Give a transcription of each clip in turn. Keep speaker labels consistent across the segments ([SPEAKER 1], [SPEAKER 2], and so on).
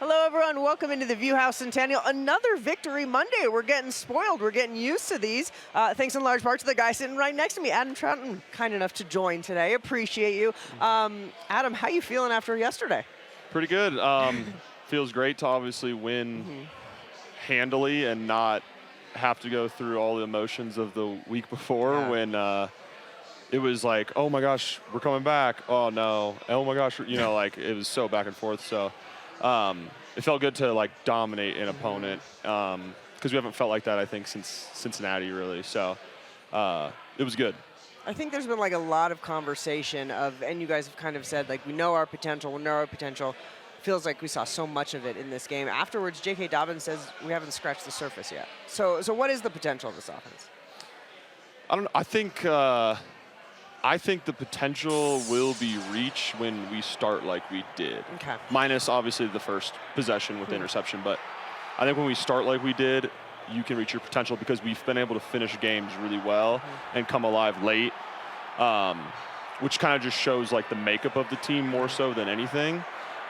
[SPEAKER 1] Hello, everyone. Welcome into the View House Centennial. Another Victory Monday. We're getting spoiled. We're getting used to these. Thanks in large part to the guy sitting right next to me, Adam Trautman, kind enough to join today. Appreciate you. Adam, how you feeling after yesterday?
[SPEAKER 2] Pretty good. Feels great to obviously win handily and not have to go through all the emotions of the week before when it was like, oh my gosh, we're coming back. Oh no. Oh my gosh, like it was so back and forth. So it felt good to like dominate an opponent because we haven't felt like that, I think, since Cincinnati really. So it was good.
[SPEAKER 1] I think there's been like a lot of conversation and you guys have kind of said like, we know our potential, Feels like we saw so much of it in this game. Afterwards, J.K. Dobbins says we haven't scratched the surface yet. So what is the potential of this offense?
[SPEAKER 2] I don't know. I think the potential will be reached when we start like we did.
[SPEAKER 1] Okay.
[SPEAKER 2] Minus obviously the first possession with the interception, but I think when we start like we did, you can reach your potential because we've been able to finish games really well and come alive late, which kind of just shows like the makeup of the team more so than anything.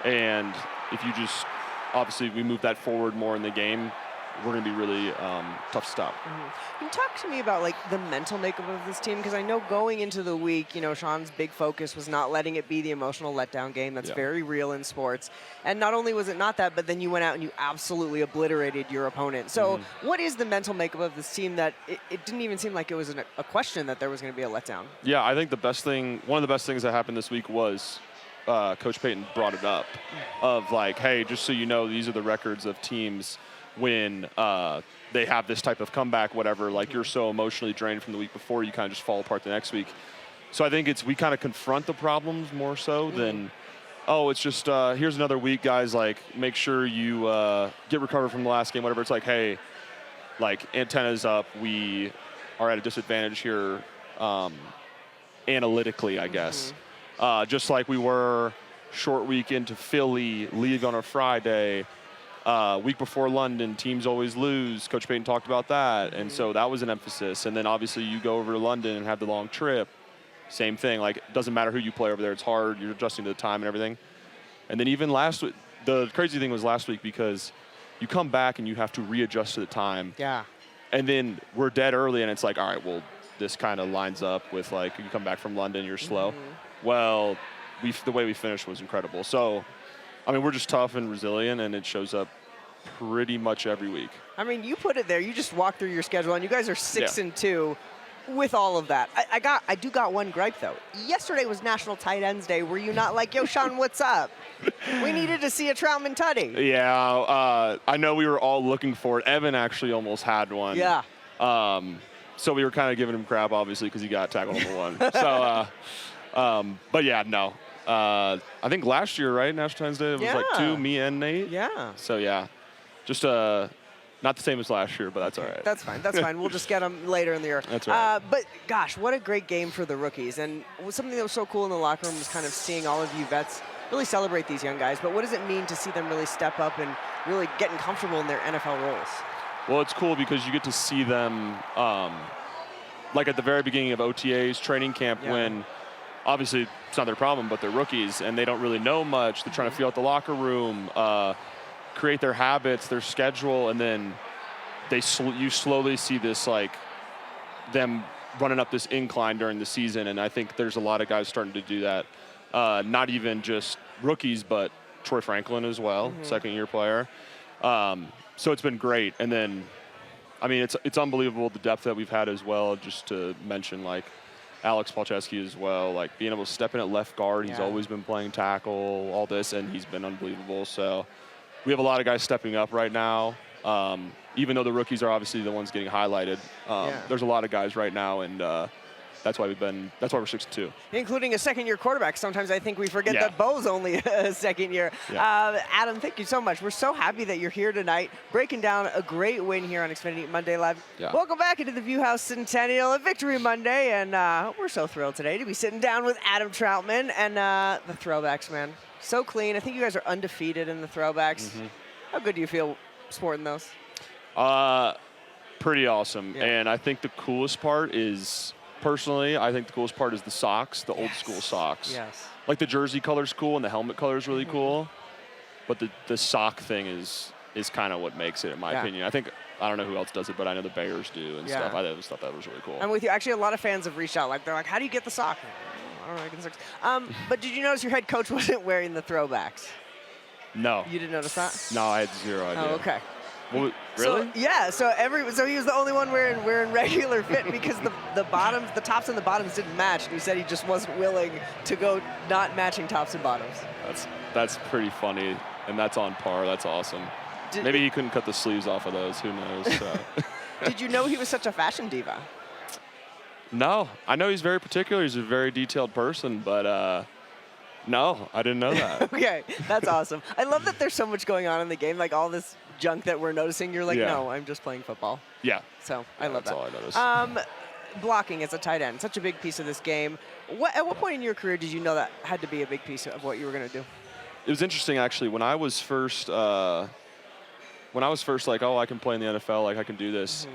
[SPEAKER 2] And if you just, obviously we move that forward more in the game, we're going to be really tough to stop.
[SPEAKER 1] Can you talk to me about like the mental makeup of this team? Because I know going into the week, Sean's big focus was not letting it be the emotional letdown game. That's very real in sports. And not only was it not that, but then you went out and you absolutely obliterated your opponent. So what is the mental makeup of this team that it didn't even seem like it was a question that there was going to be a letdown? Yeah,
[SPEAKER 2] I think one of the best things that happened this week was Coach Payton brought it up of like, hey, just so you know, these are the records of teams when they have this type of comeback, whatever, like you're so emotionally drained from the week before, you kind of just fall apart the next week. So I think we kind of confront the problems more so than, oh, it's just here's another week, guys, like make sure you get recovered from the last game, whatever. It's like, hey, like antennas up, we are at a disadvantage here analytically, I guess. Just like we were short week into Philly, league on a Friday, week before London, teams always lose. Coach Payton talked about that, and so that was an emphasis. And then obviously you go over to London and have the long trip. Same thing. Like, it doesn't matter who you play over there. It's hard. You're adjusting to the time and everything. And then even last week, the crazy thing was last week because you come back and you have to readjust to the time.
[SPEAKER 1] Yeah.
[SPEAKER 2] And then we're dead early, and it's like, all right, well, this kind of lines up with, like, you come back from London, you're slow. Well, the way we finished was incredible. So, I mean, we're just tough and resilient, and it shows up pretty much every week.
[SPEAKER 1] I mean, you put it there. You just walked through your schedule, and you guys are 6-2 with all of that. I do got one gripe, though. Yesterday was National Tight Ends Day. Were you not like, yo, Sean, what's up? We needed to see a Trautman tutty.
[SPEAKER 2] Yeah, I know we were all looking for it. Evan actually almost had one.
[SPEAKER 1] Yeah.
[SPEAKER 2] So we were kind of giving him crap, obviously, because he got tackled on the one. So, but yeah, no. I think last year, right, National Tight Ends Day, it was like 2, me and Nate.
[SPEAKER 1] Yeah.
[SPEAKER 2] So yeah, just not the same as last year, but that's all right.
[SPEAKER 1] That's fine. That's fine. We'll just get them later in the year.
[SPEAKER 2] That's right.
[SPEAKER 1] But gosh, what a great game for the rookies. And something that was so cool in the locker room was kind of seeing all of you vets really celebrate these young guys. But what does it mean to see them really step up and really getting comfortable in their NFL roles?
[SPEAKER 2] Well, it's cool because you get to see them like at the very beginning of OTAs, training camp, when obviously it's not their problem, but they're rookies and they don't really know much. They're trying to feel out the locker room, create their habits, their schedule, and then you slowly see this, like, them running up this incline during the season. And I think there's a lot of guys starting to do that. Not even just rookies, but Troy Franklin as well, second-year player. So it's been great. And then, I mean, it's unbelievable the depth that we've had as well, just to mention, like, Alex Palczewski as well, like being able to step in at left guard. He's always been playing tackle, all this, and he's been unbelievable. So we have a lot of guys stepping up right now. Even though the rookies are obviously the ones getting highlighted, there's a lot of guys right now, and that's why we're 6-2.
[SPEAKER 1] Including a second-year quarterback. Sometimes I think we forget that Bo's only a second year. Adam, thank you so much. We're so happy that you're here tonight, breaking down a great win here on Xfinity Monday Live. Welcome back into the View House Centennial, a Victory Monday, and we're so thrilled today to be sitting down with Adam Trautman and the Throwbacks, man. So clean. I think you guys are undefeated in the Throwbacks. How good do you feel sporting those?
[SPEAKER 2] Pretty awesome. And I think the coolest part is, personally, I think the coolest part is the socks, the old school socks. Like the jersey color's cool and the helmet color's really cool. But the sock thing is kind of what makes it, in my opinion. I don't know who else does it, but I know the Bears do and stuff. I always thought that was really cool.
[SPEAKER 1] I'm with you. Actually, a lot of fans have reached out. Like, they're like, how do you get the sock? I don't know. I get the socks. But did you notice your head coach wasn't wearing the throwbacks?
[SPEAKER 2] No.
[SPEAKER 1] You didn't notice that?
[SPEAKER 2] No, I had zero idea.
[SPEAKER 1] Oh, okay.
[SPEAKER 2] Well, really?
[SPEAKER 1] So he was the only one wearing regular fit because the tops and the bottoms didn't match. And he said he just wasn't willing to go not matching tops and bottoms.
[SPEAKER 2] That's pretty funny, and that's on par. That's awesome. Maybe he couldn't cut the sleeves off of those. Who knows? So.
[SPEAKER 1] Did you know he was such a fashion diva?
[SPEAKER 2] No, I know he's very particular. He's a very detailed person, but no, I didn't know that.
[SPEAKER 1] Okay, that's awesome. I love that there's so much going on in the game, like all this junk that we're noticing. You're like, no, I'm just playing football.
[SPEAKER 2] Yeah.
[SPEAKER 1] So I love that.
[SPEAKER 2] That's all I noticed.
[SPEAKER 1] Blocking as a tight end, such a big piece of this game. At what point in your career did you know that had to be a big piece of what you were going to do?
[SPEAKER 2] It was interesting, actually. When I was first like, oh, I can play in the NFL, like I can do this. Mm-hmm.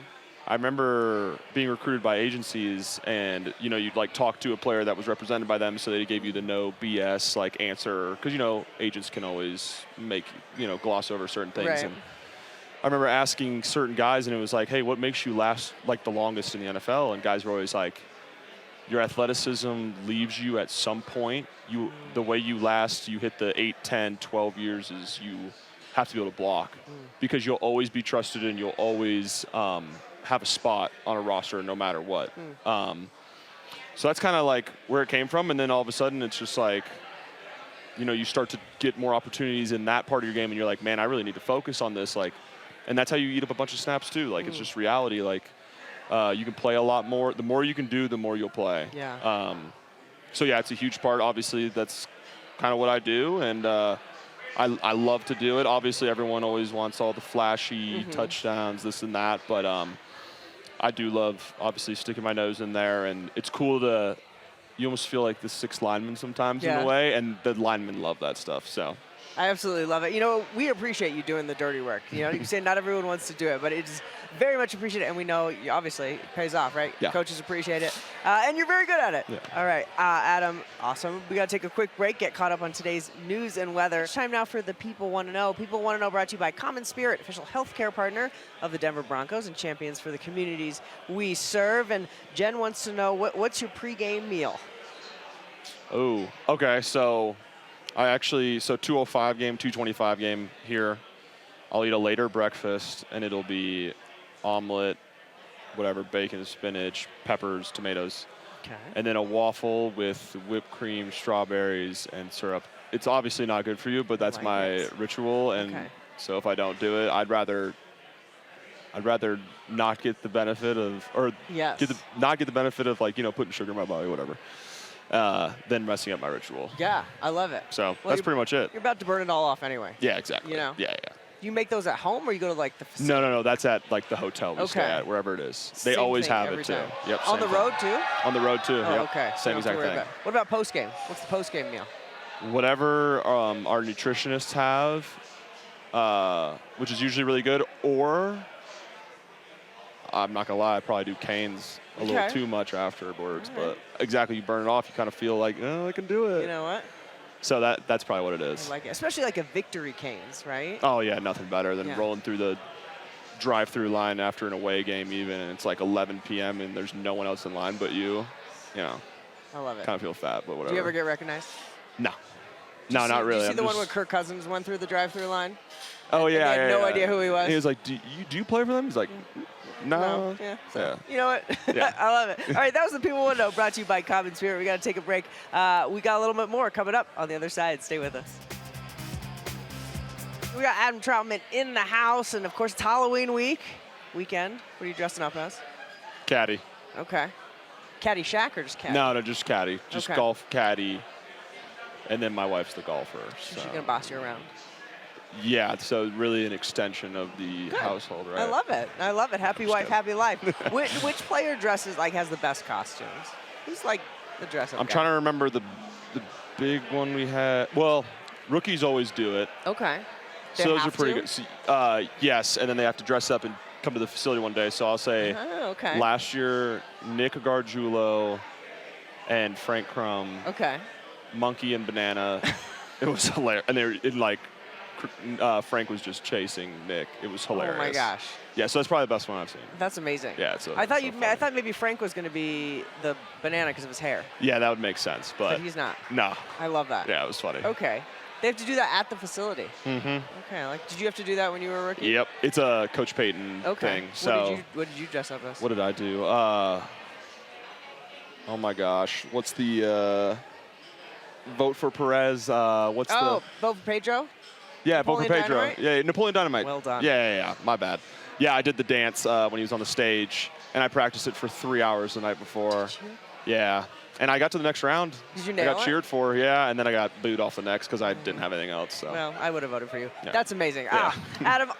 [SPEAKER 2] I remember being recruited by agencies, and you'd like talk to a player that was represented by them, so they gave you the no BS like answer, because agents can always make gloss over certain things.
[SPEAKER 1] Right.
[SPEAKER 2] And I remember asking certain guys, and it was like, hey, what makes you last like the longest in the NFL? And guys were always like, your athleticism leaves you at some point. The way you last, you hit the 8, 10, 12 years is you have to be able to block, because you'll always be trusted and you'll always have a spot on a roster no matter what. So that's kind of like where it came from. And then all of a sudden it's just like, you start to get more opportunities in that part of your game, and you're like, man, I really need to focus on this. Like, and that's how you eat up a bunch of snaps too. Like, it's just reality. Like, you can play a lot more. The more you can do, the more you'll play.
[SPEAKER 1] Yeah.
[SPEAKER 2] So yeah, it's a huge part. Obviously, that's kind of what I do, and I love to do it. Obviously, everyone always wants all the flashy touchdowns, this and that, but I do love, obviously, sticking my nose in there, and it's cool to, you almost feel like the sixth lineman sometimes in a way, and the linemen love that stuff, so.
[SPEAKER 1] I absolutely love it. We appreciate you doing the dirty work. You say not everyone wants to do it, but it's very much appreciated, and we know, obviously, it pays off, right?
[SPEAKER 2] Yeah.
[SPEAKER 1] Coaches appreciate it, and you're very good at it.
[SPEAKER 2] Yeah.
[SPEAKER 1] All right, Adam, awesome. We got to take a quick break, get caught up on today's news and weather. It's time now for the People Want to Know. People Want to Know brought to you by Common Spirit, official healthcare partner of the Denver Broncos and champions for the communities we serve. And Jen wants to know, what's your pregame meal?
[SPEAKER 2] Oh, okay, so 2:05 game, 2:25 game here. I'll eat a later breakfast, and it'll be omelet, whatever, bacon, spinach, peppers, tomatoes.
[SPEAKER 1] Okay.
[SPEAKER 2] And then a waffle with whipped cream, strawberries, and syrup. It's obviously not good for you, but that's my ritual. And so if I don't do it, I'd rather not get the benefit of, not get the benefit of putting sugar in my body, whatever. Than messing up my ritual.
[SPEAKER 1] Yeah, I love it.
[SPEAKER 2] So that's pretty much it.
[SPEAKER 1] You're about to burn it all off anyway.
[SPEAKER 2] Yeah, exactly.
[SPEAKER 1] Yeah.
[SPEAKER 2] Do
[SPEAKER 1] you make those at home, or you go to the facility?
[SPEAKER 2] No. That's at the hotel we stay at, wherever it is. They always have it too.
[SPEAKER 1] Time.
[SPEAKER 2] Yep.
[SPEAKER 1] On the road too?
[SPEAKER 2] On the road too.
[SPEAKER 1] Oh,
[SPEAKER 2] yep.
[SPEAKER 1] okay.
[SPEAKER 2] Same exact thing.
[SPEAKER 1] What about post game? What's the post game meal?
[SPEAKER 2] Whatever our nutritionists have, which is usually really good, or I'm not gonna lie, I probably do Cane's a little too much afterwards, but exactly, you burn it off, you kind of feel like, oh, I can do it.
[SPEAKER 1] You know what?
[SPEAKER 2] So that's probably what it is.
[SPEAKER 1] I like it, especially like a victory Cane's, right?
[SPEAKER 2] Oh yeah, nothing better than rolling through the drive-through line after an away game even, and it's like 11 p.m. and there's no one else in line but you.
[SPEAKER 1] I love it.
[SPEAKER 2] Kind of feel fat, but whatever.
[SPEAKER 1] Do you ever get recognized?
[SPEAKER 2] No. No, not really.
[SPEAKER 1] Did you see the one where Kirk Cousins went through the drive-through line?
[SPEAKER 2] Oh yeah,
[SPEAKER 1] he had no idea who he was.
[SPEAKER 2] He was like, do you play for them? He's like, no.
[SPEAKER 1] Yeah.
[SPEAKER 2] Yeah.
[SPEAKER 1] You know what?
[SPEAKER 2] Yeah.
[SPEAKER 1] I love it. All right, that was the People Want to Know, brought to you by Common Spirit. We got to take a break. We got a little bit more coming up on the other side. Stay with us. We got Adam Trautman in the house, and of course it's Halloween weekend. What are you dressing up as?
[SPEAKER 2] Caddy.
[SPEAKER 1] Okay. Caddy Shack or just caddy?
[SPEAKER 2] No, just caddy. Just golf caddy. And then my wife's the golfer. So
[SPEAKER 1] she's gonna boss you around.
[SPEAKER 2] Yeah, so really an extension of the household, right?
[SPEAKER 1] I love it. I love it. Happy wife, happy life. Which player dresses has the best costumes? Who's the dress-up
[SPEAKER 2] I'm
[SPEAKER 1] guy?
[SPEAKER 2] trying to remember the big one we had. Well, rookies always do it.
[SPEAKER 1] Okay.
[SPEAKER 2] So those are pretty good. So, yes, and then they have to dress up and come to the facility one day. So I'll say last year, Nick Gargiulo and Frank Crum.
[SPEAKER 1] Okay.
[SPEAKER 2] Monkey and Banana. It was hilarious. And they were in Frank was just chasing Nick. It was hilarious.
[SPEAKER 1] Oh my gosh.
[SPEAKER 2] Yeah, so that's probably the best one I've seen.
[SPEAKER 1] That's amazing.
[SPEAKER 2] Yeah,
[SPEAKER 1] I thought maybe Frank was going to be the banana because of his hair.
[SPEAKER 2] Yeah, that would make sense, but
[SPEAKER 1] he's not.
[SPEAKER 2] No.
[SPEAKER 1] I love that.
[SPEAKER 2] Yeah, it was funny.
[SPEAKER 1] Okay. They have to do that at the facility.
[SPEAKER 2] Mm-hmm.
[SPEAKER 1] Okay. Did you have to do that when you were a rookie?
[SPEAKER 2] Yep. It's a Coach Payton thing. So
[SPEAKER 1] what did you dress up as?
[SPEAKER 2] What did I do? Oh my gosh. What's the vote for Perez? Vote
[SPEAKER 1] for Pedro?
[SPEAKER 2] Yeah, vote for Pedro.
[SPEAKER 1] Dynamite?
[SPEAKER 2] Yeah, Napoleon Dynamite.
[SPEAKER 1] Well done.
[SPEAKER 2] Yeah. My bad. Yeah, I did the dance when he was on the stage, and I practiced it for 3 hours the night before.
[SPEAKER 1] Did you?
[SPEAKER 2] Yeah. And I got to the next round.
[SPEAKER 1] Did you nail it?
[SPEAKER 2] I got cheered for, yeah, and then I got booed off the next because I didn't have anything else. So.
[SPEAKER 1] Well, I would have voted for you.
[SPEAKER 2] Yeah.
[SPEAKER 1] That's amazing.
[SPEAKER 2] Yeah.
[SPEAKER 1] Adam,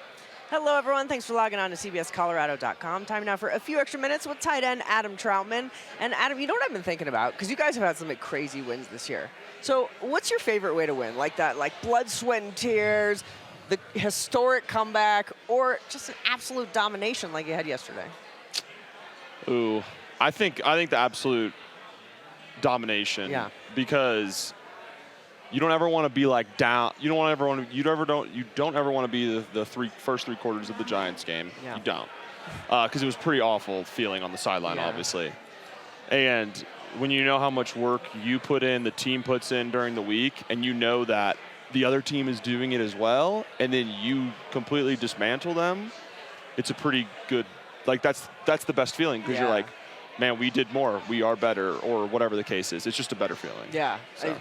[SPEAKER 1] hello, everyone. Thanks for logging on to CBSColorado.com. Time now for a few extra minutes with tight end Adam Trautman. And Adam, you know what I've been thinking about? Because you guys have had some crazy wins this year. So what's your favorite way to win? Like that, like blood, sweat, and tears, the historic comeback, or just an absolute domination like you had yesterday?
[SPEAKER 2] Ooh, I think the absolute domination.
[SPEAKER 1] Yeah.
[SPEAKER 2] Because you don't ever want to be like down. You don't ever want to be the first three quarters of the Giants game.
[SPEAKER 1] Yeah.
[SPEAKER 2] You don't, because it was pretty awful feeling on the sideline, obviously. And when you know how much work you put in, the team puts in during the week, and you know that the other team is doing it as well, and then you completely dismantle them, it's a pretty good. Like that's the best feeling because you're like, man, we did more, we are better, or whatever the case is. It's just a better feeling.
[SPEAKER 1] Yeah.
[SPEAKER 2] So.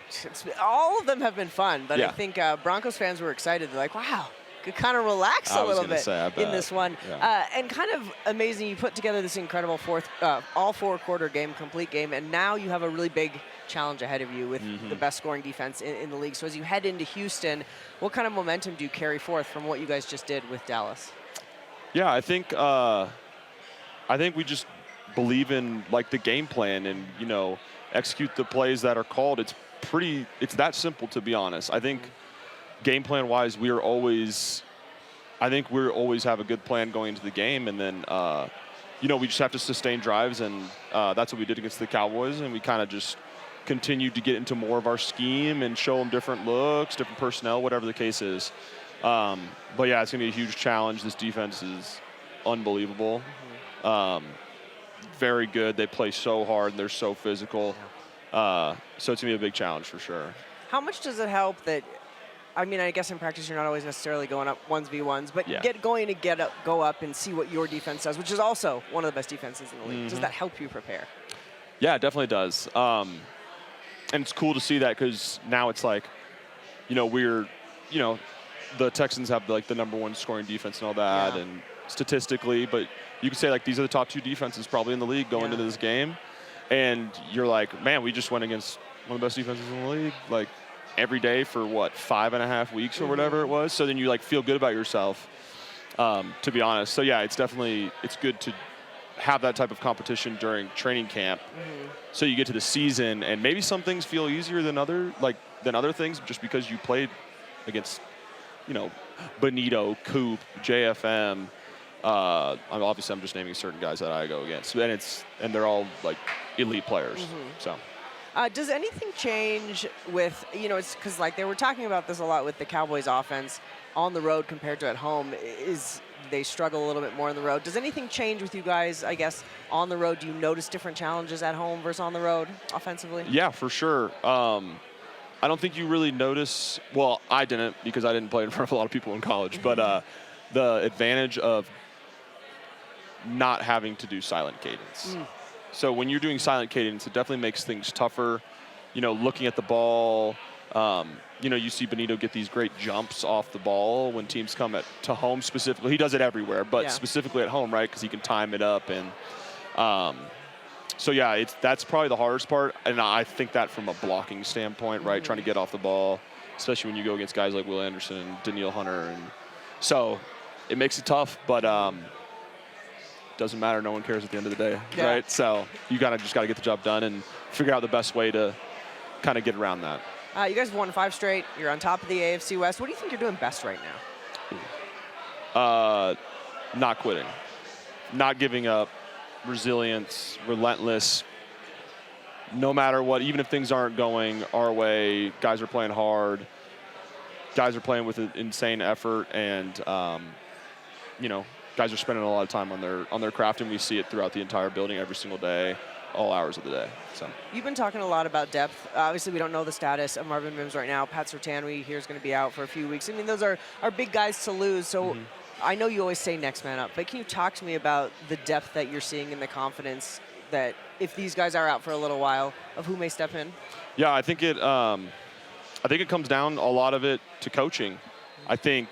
[SPEAKER 1] All of them have been fun, but
[SPEAKER 2] Yeah.
[SPEAKER 1] I think Broncos fans were excited. They're like, wow, could kind of relax a little bit in this one.
[SPEAKER 2] Yeah.
[SPEAKER 1] And kind of amazing, you put together this incredible all four-quarter game, complete game, and now you have a really big challenge ahead of you with the best scoring defense in the league. So as you head into Houston, what kind of momentum do you carry forth from what you guys just did with Dallas?
[SPEAKER 2] Yeah, I think we just believe in like the game plan and execute the plays that are called. It's that simple, to be honest. I think game plan wise we always have a good plan going into the game, and then we just have to sustain drives, and that's what we did against the Cowboys, and we kind of just continued to get into more of our scheme and show them different looks, different personnel, whatever the case is. But yeah, it's gonna be a huge challenge. This defense is unbelievable. Very good. They play so hard and they're so physical. So it's going to be a big challenge for sure.
[SPEAKER 1] How much does it help that, I mean, I guess in practice you're not always necessarily going up 1v1s, but go up and see what your defense does, which is also one of the best defenses in the league. Does that help you prepare?
[SPEAKER 2] Yeah, it definitely does. And it's cool to see that because now it's like, the Texans have like the #1 scoring defense and all that, and statistically, but you could say like these are the top 2 defenses probably in the league going into this game, and you're like, man, we just went against one of the best defenses in the league like every day for 5.5 weeks or whatever it was. So then you like feel good about yourself, to be honest. So yeah, it's good to have that type of competition during training camp. So you get to the season and maybe some things feel easier than other things just because you played against Benito, Coop, JFM. Obviously, I'm just naming certain guys that I go against, and they're all like elite players. So,
[SPEAKER 1] does anything change with it's because like they were talking about this a lot with the Cowboys' offense on the road compared to at home? They struggle a little bit more on the road. Does anything change with you guys? I guess on the road, do you notice different challenges at home versus on the road offensively?
[SPEAKER 2] Yeah, for sure. I don't think you really notice. Well, I didn't because I didn't play in front of a lot of people in college. But the advantage of not having to do silent cadence. So when you're doing silent cadence, it definitely makes things tougher. Looking at the ball, you see Benito get these great jumps off the ball when teams come to home specifically. He does it everywhere, but specifically at home, right? Because he can time it up. And so, yeah, that's probably the hardest part. And I think that from a blocking standpoint, right? Trying to get off the ball, especially when you go against guys like Will Anderson and Danielle Hunter. And so it makes it tough, but doesn't matter. No one cares at the end of the day, right? So you just got to get the job done and figure out the best way to kind of get around that.
[SPEAKER 1] You guys have won 5 straight. You're on top of the AFC West. What do you think you're doing best right
[SPEAKER 2] now? Not quitting, not giving up, resilience, relentless. No matter what, even if things aren't going our way, guys are playing hard. guys are playing with an insane effort, and you know, guys are spending a lot of time on their craft, and we see it throughout the entire building every single day, all hours of the day. So
[SPEAKER 1] you've been talking a lot about depth. Obviously, we don't know the status of Marvin Mims right now. Pat Surtain, we hear, is going to be out for a few weeks. I mean, those are big guys to lose. So I know you always say next man up, but can you talk to me about the depth that you're seeing and the confidence that if these guys are out for a little while, of who may step in?
[SPEAKER 2] Yeah, I think it comes down a lot of it to coaching. I think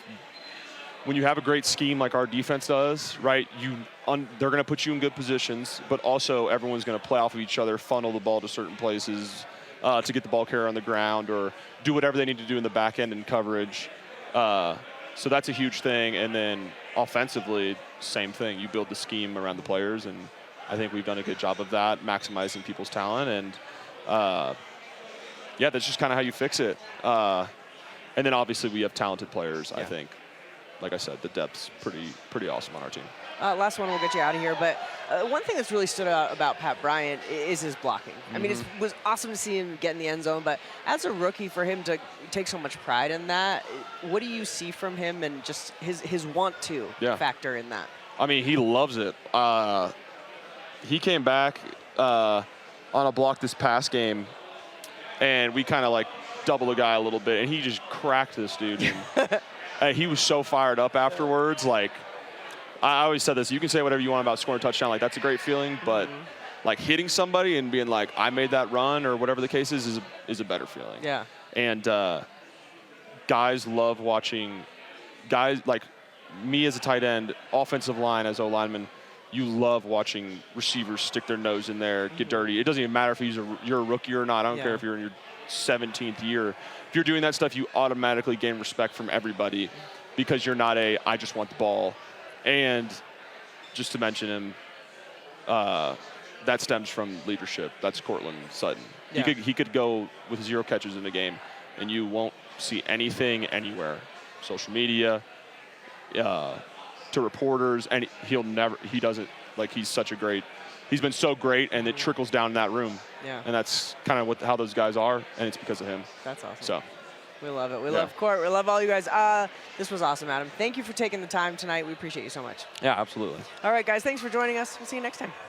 [SPEAKER 2] when you have a great scheme like our defense does, right, they're going to put you in good positions, but also everyone's going to play off of each other, funnel the ball to certain places to get the ball carrier on the ground or do whatever they need to do in the back end in coverage. So that's a huge thing. And then offensively, same thing. You build the scheme around the players, and I think we've done a good job of that, maximizing people's talent. And, yeah, that's just kind of how you fix it. And then obviously we have talented players, I think. Like I said, the depth's pretty awesome on our team.
[SPEAKER 1] Last one, we'll get you out of here. But one thing that's really stood out about Pat Bryant is his blocking. I mean, it was awesome to see him get in the end zone, but as a rookie, for him to take so much pride in that, what do you see from him and just his want to factor in that?
[SPEAKER 2] I mean, he loves it. He came back on a block this past game, and we kind of like double the guy a little bit, and he just cracked this dude. And he was so fired up afterwards. Like, I always said this, you can say whatever you want about scoring a touchdown. Like, that's a great feeling, but like hitting somebody and being like, I made that run or whatever the case is a better feeling.
[SPEAKER 1] Yeah.
[SPEAKER 2] And guys love watching guys like me as a tight end, offensive line as O-lineman. You love watching receivers stick their nose in there, get dirty. It doesn't even matter if you're a rookie or not. I don't care if you're in your 17th year. If you're doing that stuff, you automatically gain respect from everybody because you're not I just want the ball. And just to mention him, that stems from leadership. That's Cortland Sutton. Yeah. He could go with 0 catches in a game, and you won't see anything anywhere. Social media, to reporters, and he doesn't, like, he's been so great, and it trickles down in that room. Yeah. And that's kind of how those guys are, and it's because of him.
[SPEAKER 1] That's awesome.
[SPEAKER 2] So.
[SPEAKER 1] We love it. We love Court. We love all you guys. This was awesome, Adam. Thank you for taking the time tonight. We appreciate you so much.
[SPEAKER 2] Yeah, absolutely.
[SPEAKER 1] All right, guys. Thanks for joining us. We'll see you next time.